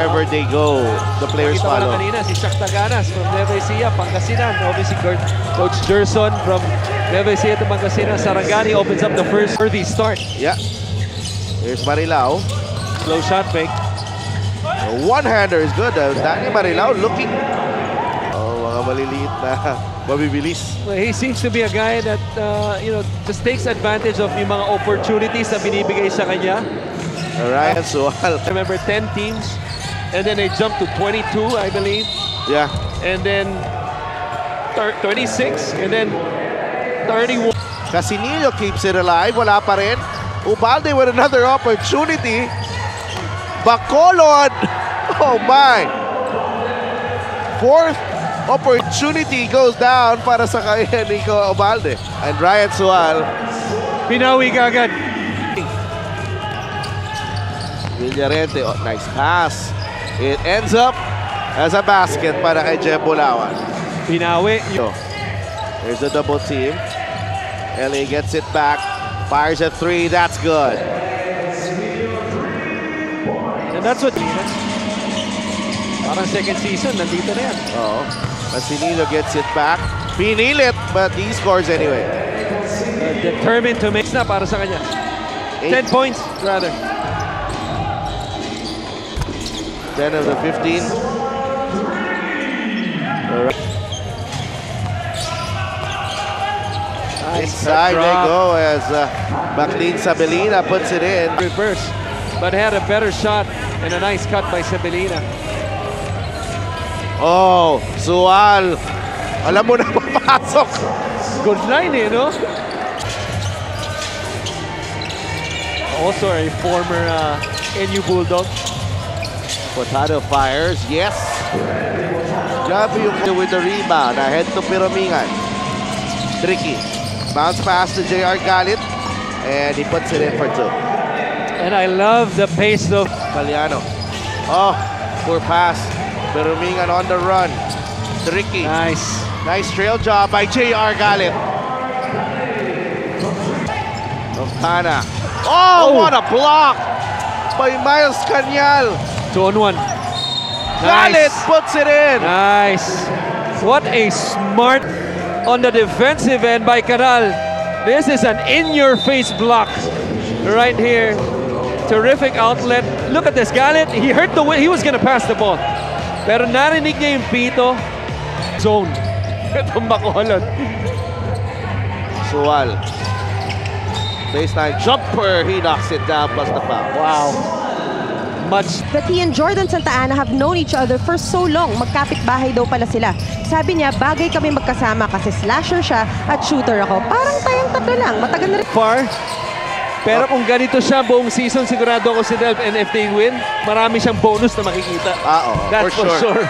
wherever they go, the players Kita follow. kanina si Shaq Taganas from Nueva Ecija, Pangasinan. Obviously, Coach Gerson from Nueva Ecija to Pangasinan. Sarangani opens up the first worthy start. Yeah. Here's Marilao. Slow shot fake. A one-hander is good. Danny Marilao looking. Oh, mga maliliit na mabibilis. Well, he seems to be a guy that, just takes advantage of yung mga opportunities na binibigay sa kanya. Ryan Sual. Remember, 10 teams, and then they jumped to 22, I believe. Yeah. And then 26, and then 31. Casinillo keeps it alive. Wala pa rin. Ubalde with another opportunity. Bacolod. Oh my. Fourth opportunity goes down para sa kaya Nico Ubalde. And Ryan Sual. Pinawi kagad. Villarente, oh, nice pass. It ends up as a basket para kay Jeb Bulawan. Pinawi. There's a double team. LA gets it back. Fires a three. That's good. And that's what... Parang second season, nandito na yan. Oh, Casinillo gets it back. Pinilit, but he scores anyway. Determined to make na para sa kanya. 10 points, rather. 10 of the 15. Inside they go as Baclin Sabelina puts it in. Reverse, but had a better shot and a nice cut by Sabelina. Oh, Sual. Alam mo na papasok. Good line, no? Also a former NU Bulldog. Potado fires, yes. Javi with the rebound. Ahead to Piromingan. Tricky. Bounce pass to JR Galit. And he puts it in for two. And I love the pace of Paliano. Oh, poor pass. Piromingan on the run. Tricky. Nice. Nice trail job by JR Galit. Octana. Oh, what a block by Miles Cañal. 2-on-1. Galit puts it in. Nice. What a smart on the defensive end by Canal. This is an in-your-face block right here. Terrific outlet. Look at this. Galit, he hurt the he was gonna pass the ball. Pero narinig niya yung pito. Zone. Itong Bacolod. Sual. Baseline jumper. He knocks it down plus the foul. Wow. Much. That he and Jordan Santa Ana have known each other for so long. Magkapit-bahay daw pala sila. Sabi niya, bagay kami magkasama kasi slasher siya at shooter ako. Parang tayong tatlo lang. Matagal na rin. Far. Pero kung ganito siya buong season, sigurado ako si Delp. And if they win, marami siyang bonus na makikita. That's for sure.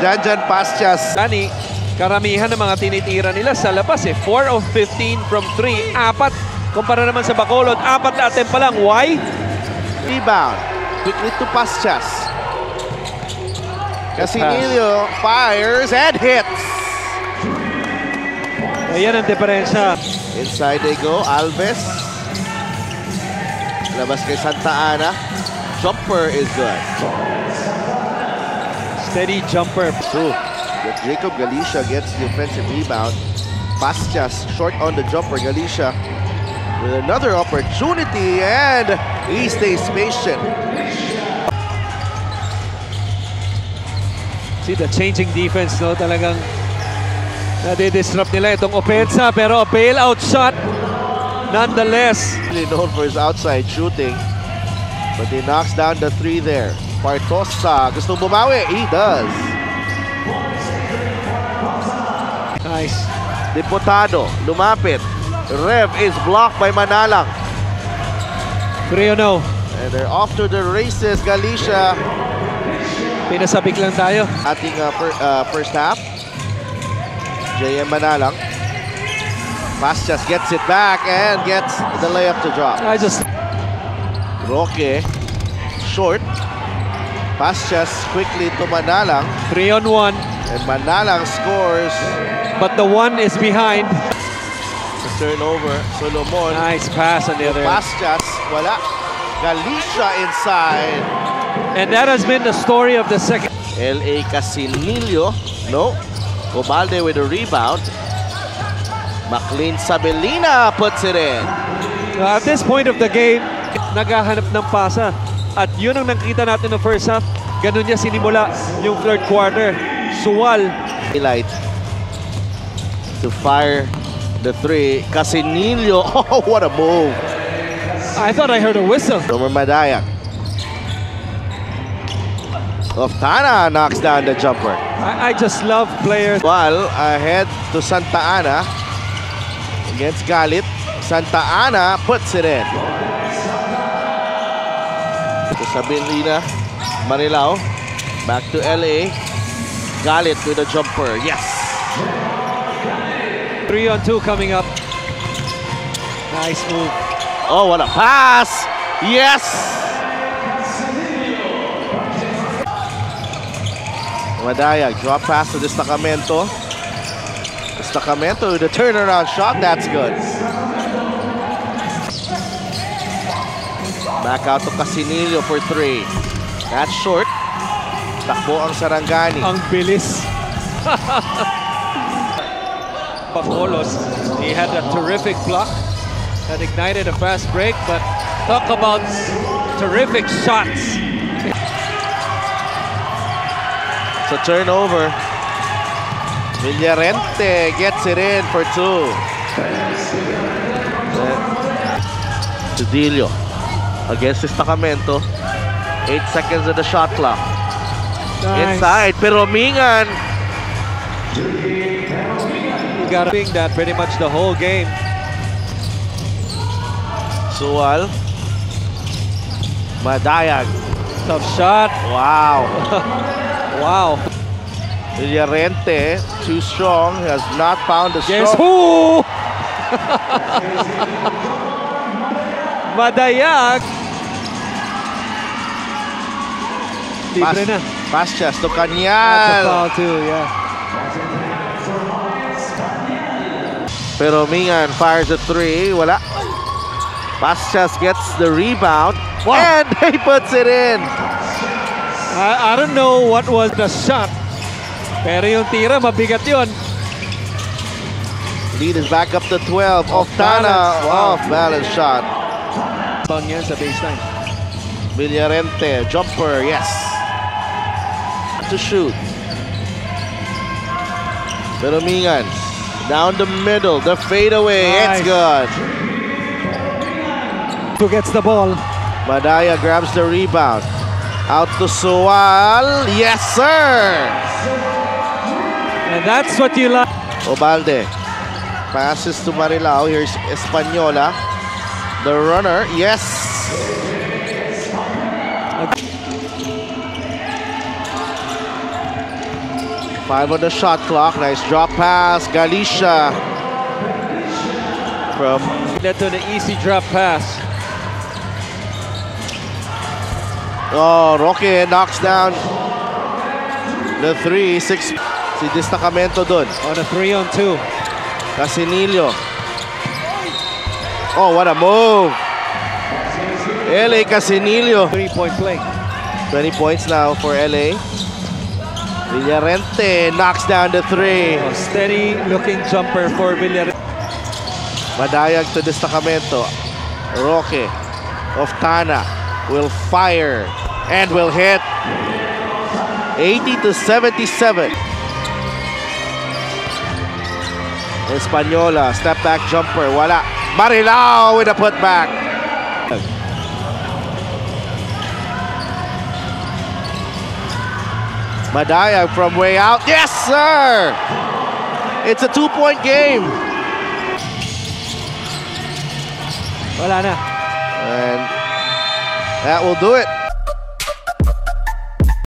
Janjan Pastias. Dani, karamihan ng mga tinitira nila sa labas 4 of 15 from 3. 4. Kumpara naman sa Bacolod, 4 na attempt pa lang. Why? Rebound. Quickly to Pastias. Casinillo fires and hits. Ayan ang diferensya. Inside they go. Alves. Labas kay Santa Ana. Jumper is good. Steady jumper. Jacob Galicia gets the offensive rebound. Pastias short on the jumper. Galicia with another opportunity and he stays patient. See the changing defense, no? Talagang nade-disrupt nila itong opensa, pero a bailout shot nonetheless. Really known for his outside shooting, but he knocks down the three there. Partosa, gusto bumawi? He does. Nice. Diputado, lumapit. Rev is blocked by Manalang. 3-0. And they're off to the races. Galicia. Pinasabik lang tayo. Ating first half. JM Manalang. Pastias gets it back and gets the layup to drop. Roque, short. Pastias quickly to Manalang. 3-on-1. And Manalang scores. But the one is behind. Turnover. Solomon. Nice pass on the other. Pastias, wala. Galicia inside. And that has been the story of the second. L.A. Casinillo. No. Ubalde with a rebound. McLean Sabelina puts it in. At this point of the game, naghahanap ng pasa. At yun ang nakita natin ng first half. Ganun niya sinimula yung third quarter. Suwal. Light to fire the three. Casinillo. Oh, what a move. I thought I heard a whistle. Romer Madayak. Oftana knocks down the jumper. I just love players. While ahead to Santa Ana against Galit. Santa Ana puts it in. To Sabelina. Marilao. Back to LA. Galit with a jumper. Yes. 3-on-2 coming up. Nice move. Oh, what a pass. Yes. Madayag, drop pass to Destacamento. Destacamento with a turnaround shot. That's good. Back out to Casinillo for three. That's short. Takbo ang Sarangani. Ang bilis. Bacolos, he had a terrific block that ignited a fast break, but talk about terrific shots. It's a turnover. Villarente gets it in for two. Tudillo against Destacamento. 8 seconds of the shot clock. Nice. Inside, pero Mingan. You got to think that pretty much the whole game. Suwal. Madayag. Tough shot. Wow. Wow. Villarente, too strong, has not found a Guess stroke. who? Madayag. Libre na. Pass chest to That's a Kanyal. foul too, yeah. Pero Mingan fires a three. Wala. Paschas gets the rebound. Wow. And he puts it in. I don't know what was the shot. Pero yung tira, mabigat yun. Lead is back up to 12. Off Oftana balance. Wow. off balance shot. Bang yan sa baseline. Villarente, jumper, yes. To shoot. Pero Mingan, down the middle, the fadeaway, Nice. it's good. Who gets the ball? Madaya grabs the rebound. Out to Suwal, yes sir! And that's what you like. Obalde, passes to Marilao, here's Española. The runner, yes! 5 on the shot clock. Nice drop pass. Galicia. From Led to the easy drop pass. Roque knocks down the 3. 6. Si Destacamento dun. On a 3-on-2. Casinillo. Oh, what a move. LA Casinillo. 3-point play. 20 points now for LA. Villarente knocks down the 3. A steady looking jumper for Villarreal. Madayag to Destacamento. Roque. Oftana will fire and will hit. 80-77. Española, step back jumper. Wala. Marilao with a putback. Madayag from way out. Yes, sir! It's a 2-point game. Wala na. And that will do it.